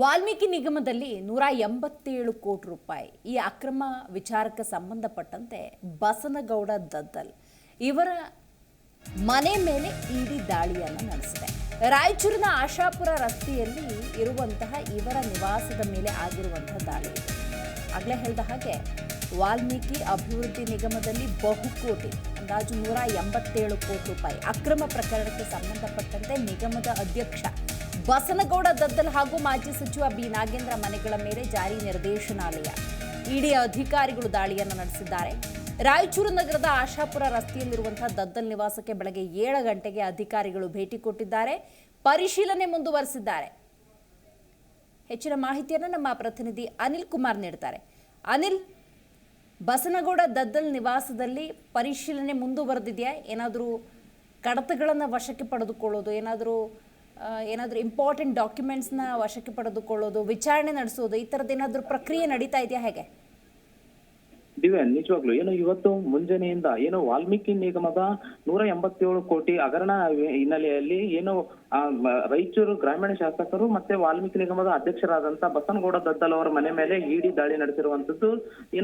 ವಾಲ್ಮೀಕಿ ನಿಗಮದಲ್ಲಿ 187 ಕೋಟಿ ರೂಪಾಯಿ ಈ ಅಕ್ರಮ ವಿಚಾರಕ್ಕೆ ಸಂಬಂಧಪಟ್ಟಂತೆ ಬಸನಗೌಡ ದದ್ದಲ್ ಇವರ ಮನೆ ಮೇಲೆ ಇಡಿ ದಾಳಿಯನ್ನು ನಡೆಸಿದೆ. ರಾಯಚೂರಿನ ಆಶಾಪುರ ರಸ್ತೆಯಲ್ಲಿ ಇರುವಂತಹ ಇವರ ನಿವಾಸದ ಮೇಲೆ ಆಗಿರುವಂತಹ ದಾಳಿ. ಆಗಲೇ ಹೇಳಿದ ಹಾಗೆ ವಾಲ್ಮೀಕಿ ಅಭಿವೃದ್ಧಿ ನಿಗಮದಲ್ಲಿ ಬಹುಕೋಟಿ ಅಂದಾಜು 187 ಕೋಟಿ ರೂಪಾಯಿ ಅಕ್ರಮ ಪ್ರಕರಣಕ್ಕೆ ಸಂಬಂಧಪಟ್ಟಂತೆ ನಿಗಮದ ಅಧ್ಯಕ್ಷ ಬಸನಗೌಡ ದದ್ದಲ್ ಹಾಗೂ ಮಾಜಿ ಸಚಿವ ಬಿ ನಾಗೇಂದ್ರ ಮನೆಗಳ ಮೇಲೆ ಜಾರಿ ನಿರ್ದೇಶನಾಲಯ ಇಡಿ ಅಧಿಕಾರಿಗಳು ದಾಳಿಯನ್ನು ನಡೆಸಿದ್ದಾರೆ. ರಾಯಚೂರು ನಗರದ ಆಶಾಪುರ ರಸ್ತೆಯಲ್ಲಿರುವಂತಹ ದದ್ದಲ್ ನಿವಾಸಕ್ಕೆ ಬೆಳಗ್ಗೆ 7 ಗಂಟೆಗೆ ಅಧಿಕಾರಿಗಳು ಭೇಟಿ ಕೊಟ್ಟಿದ್ದಾರೆ, ಪರಿಶೀಲನೆ ಮುಂದುವರೆಸಿದ್ದಾರೆ. ಹೆಚ್ಚಿನ ಮಾಹಿತಿಯನ್ನು ನಮ್ಮ ಪ್ರತಿನಿಧಿ ಅನಿಲ್ ಕುಮಾರ್ ನೀಡುತ್ತಾರೆ. ಅನಿಲ್, ಬಸನಗೌಡ ದದ್ದಲ್ ನಿವಾಸದಲ್ಲಿ ಪರಿಶೀಲನೆ ಮುಂದುವರೆದಿದೆಯಾ? ಏನಾದರೂ ಕಡತಗಳನ್ನು ವಶಕ್ಕೆ ಪಡೆದುಕೊಳ್ಳೋದು, ಏನಾದರೂ ಇಂಪಾರ್ಟೆಂಟ್ ಡಾಕ್ಯುಮೆಂಟ್ಸ್ನ ವಶಕ್ಕೆ ಪಡೆದುಕೊಳ್ಳೋದು, ವಿಚಾರಣೆ ನಡೆಸೋದು, ಈ ಥರದ್ದು ಏನಾದರೂ ಪ್ರಕ್ರಿಯೆ ನಡೀತಾ ಇದೆಯಾ? ಹೇಗೆ ದಿವ್ಯಾ, ನಿಜವಾಗ್ಲು ಇವತ್ತು ಮುಂಜಾನೆಯಿಂದ ವಾಲ್ಮೀಕಿ ನಿಗಮದ 187 ಕೋಟಿ ಹಗರಣ ಹಿನ್ನೆಲೆಯಲ್ಲಿ ರಾಯಚೂರು ಗ್ರಾಮೀಣ ಶಾಸಕರು ಮತ್ತೆ ವಾಲ್ಮೀಕಿ ನಿಗಮದ ಅಧ್ಯಕ್ಷರಾದಂತ ಬಸನಗೌಡ ದದ್ದಲ್ ಅವರ ಮನೆ ಮೇಲೆ ಇಡಿ ದಾಳಿ ನಡೆಸಿರುವಂತದ್ದು,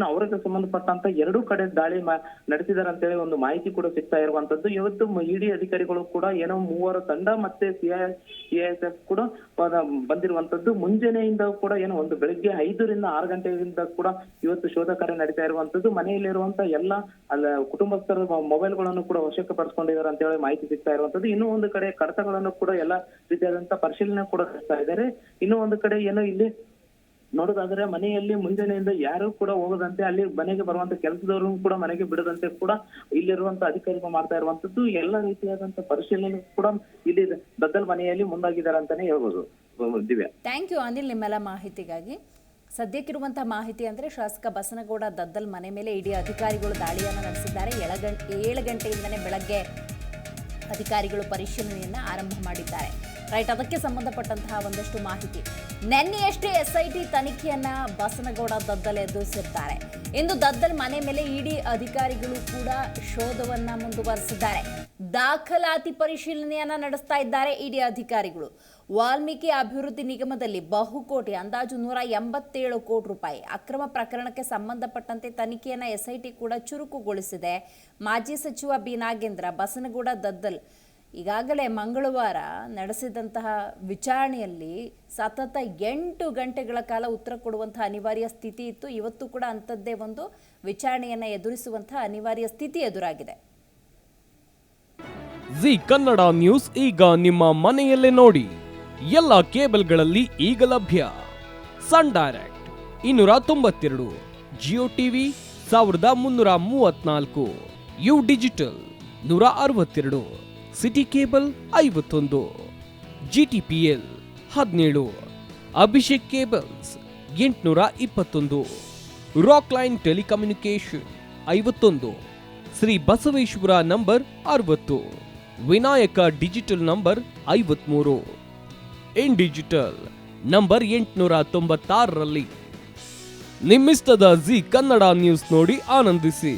ಅವರಿಗೆ ಸಂಬಂಧಪಟ್ಟಂತ 2 ಕಡೆ ದಾಳಿ ನಡೆಸಿದಾರೆ ಅಂತೇಳಿ ಒಂದು ಮಾಹಿತಿ ಕೂಡ ಸಿಗ್ತಾ ಇರುವಂತದ್ದು. ಇವತ್ತು ಇಡಿ ಅಧಿಕಾರಿಗಳು ಕೂಡ 3 ತಂಡ ಮತ್ತೆ ಸಿಐಎಸ್ಎಫ್ ಕೂಡ ಬಂದಿರುವಂತದ್ದು. ಮುಂಜಾನೆಯಿಂದ ಕೂಡ ಒಂದು ಬೆಳಿಗ್ಗೆ 5 ರಿಂದ 6 ಗಂಟೆಯಿಂದ ಕೂಡ ಇವತ್ತು ಶೋಧ ಕಾರ್ಯ ನಡೀತಾ ಇರುವಂತದ್ದು. ಮನೆಯಲ್ಲಿರುವಂತ ಎಲ್ಲ ಕುಟುಂಬಸ್ಥರ ಮೊಬೈಲ್ಗಳನ್ನು ಕೂಡ ವಶಕ್ಕೆ ಪಡಿಸ್ಕೊಂಡಿದ್ದಾರೆ ಅಂತ ಹೇಳಿ ಮಾಹಿತಿ ಸಿಗ್ತಾ ಇರುವಂತದ್ದು. ಇನ್ನೂ ಒಂದು ಕಡೆ ಕಡತಗಳನ್ನು ಕೂಡ ಎಲ್ಲ ರೀತಿಯಾದಂತ ಪರಿಶೀಲನೆ ಕೂಡ ನಡೆಸ್ತಾ ಇದ್ದಾರೆ. ಇನ್ನೂ ಒಂದು ಕಡೆ ಇಲ್ಲಿ ನೋಡೋದಾದ್ರೆ ಮನೆಯಲ್ಲಿ ಮುಂಜಾನೆಯಿಂದ ಯಾರು ಕೂಡ ಹೋಗದಂತೆ, ಅಲ್ಲಿ ಮನೆಗೆ ಬರುವಂತ ಕೆಲಸದವರು ಕೂಡ ಮನೆಗೆ ಬಿಡದಂತೆ ಕೂಡ ಇಲ್ಲಿರುವಂತ ಅಧಿಕಾರಿಗಳು ಮಾಡ್ತಾ ಇರುವಂತದ್ದು. ಎಲ್ಲ ರೀತಿಯಾದಂತ ಪರಿಶೀಲನೆ ಕೂಡ ಇಲ್ಲಿ ದದ್ದಲ್ ಮನೆಯಲ್ಲಿ ಮುಂದಾಗಿದ್ದಾರೆ ಅಂತಾನೆ ಹೇಳ್ಬೋದು. ದಿವ್ಯಾ, ಥ್ಯಾಂಕ್ ಯು ಅನಿಲ್ ನಿಮ್ಮೆಲ್ಲ ಮಾಹಿತಿಗಾಗಿ. ಸದ್ಯಕ್ಕಿರುವಂತಹ ಮಾಹಿತಿ ಅಂದರೆ ಶಾಸಕ ಬಸನಗೌಡ ದದ್ದಲ್ ಮನೆ ಮೇಲೆ ಇಡಿ ಅಧಿಕಾರಿಗಳು ದಾಳಿಯನ್ನು ನಡೆಸಿದ್ದಾರೆ. 7 ಗಂಟೆಯಿಂದನೇ ಬೆಳಗ್ಗೆ ಅಧಿಕಾರಿಗಳು ಪರಿಶೀಲನೆಯನ್ನು ಆರಂಭ ಮಾಡಿದ್ದಾರೆ. ರೈಟ್, ಅದಕ್ಕೆ ಸಂಬಂಧಪಟ್ಟಂತಹ ಒಂದಷ್ಟು ಮಾಹಿತಿ. ನಿನ್ನೆಯಷ್ಟೇ ಎಸ್ಐಟಿ ತನಿಖೆಯನ್ನ ಬಸನಗೌಡ ದದ್ದಲ್ ಎದುರಿಸಿದ್ದಾರೆ. ಇಂದು ದದ್ದಲ್ ಮನೆ ಮೇಲೆ ಇಡಿ ಅಧಿಕಾರಿಗಳು ಕೂಡ ಶೋಧವನ್ನ ಮುಂದುವರೆಸಿದ್ದಾರೆ. ದಾಖಲಾತಿ ಪರಿಶೀಲನೆಯನ್ನ ನಡೆಸ್ತಾ ಇದ್ದಾರೆ ಇಡಿ ಅಧಿಕಾರಿಗಳು. ವಾಲ್ಮೀಕಿ ಅಭಿವೃದ್ಧಿ ನಿಗಮದಲ್ಲಿ ಬಹುಕೋಟಿ ಅಂದಾಜು 187 ಕೋಟಿ ರೂಪಾಯಿ ಅಕ್ರಮ ಪ್ರಕರಣಕ್ಕೆ ಸಂಬಂಧಪಟ್ಟಂತೆ ತನಿಖೆಯನ್ನ ಎಸ್ಐಟಿ ಕೂಡ ಚುರುಕುಗೊಳಿಸಿದೆ. ಮಾಜಿ ಸಚಿವ ಬಿ ನಾಗೇಂದ್ರ, ಬಸನಗೌಡ ದದ್ದಲ್ ಈಗಾಗಲೇ ಮಂಗಳವಾರ ನಡೆಸಿದಂತಹ ವಿಚಾರಣೆಯಲ್ಲಿ ಸತತ 8 ಗಂಟೆಗಳ ಕಾಲ ಉತ್ತರ ಕೊಡುವಂತಹ ಅನಿವಾರ್ಯ ಸ್ಥಿತಿ ಇತ್ತು. ಇವತ್ತು ಕೂಡ ಅಂಥದ್ದೇ ಒಂದು ವಿಚಾರಣೆಯನ್ನು ಎದುರಿಸುವಂತಹ ಅನಿವಾರ್ಯ ಸ್ಥಿತಿ ಎದುರಾಗಿದೆ. ಜಿ ಕನ್ನಡ ನ್ಯೂಸ್ ಈಗ ನಿಮ್ಮ ಮನೆಯಲ್ಲೇ ನೋಡಿ. ಎಲ್ಲ ಕೇಬಲ್ಗಳಲ್ಲಿ ಈಗ ಲಭ್ಯ. Sun Direct 292, Jio TV 1334, U digital 162, city cable 51, GTPL 17, Abhishek cables 821, rock line telecommunication 51, Shri Basaveshwara number 60, Vinayaka digital number 53, in digital number 896ರಲ್ಲಿ. ನಿಮ್ಮಿಸ್ತದ ಜಿ ಕನ್ನಡ ನ್ಯೂಸ್ ನೋಡಿ ಆನಂದಿಸಿ.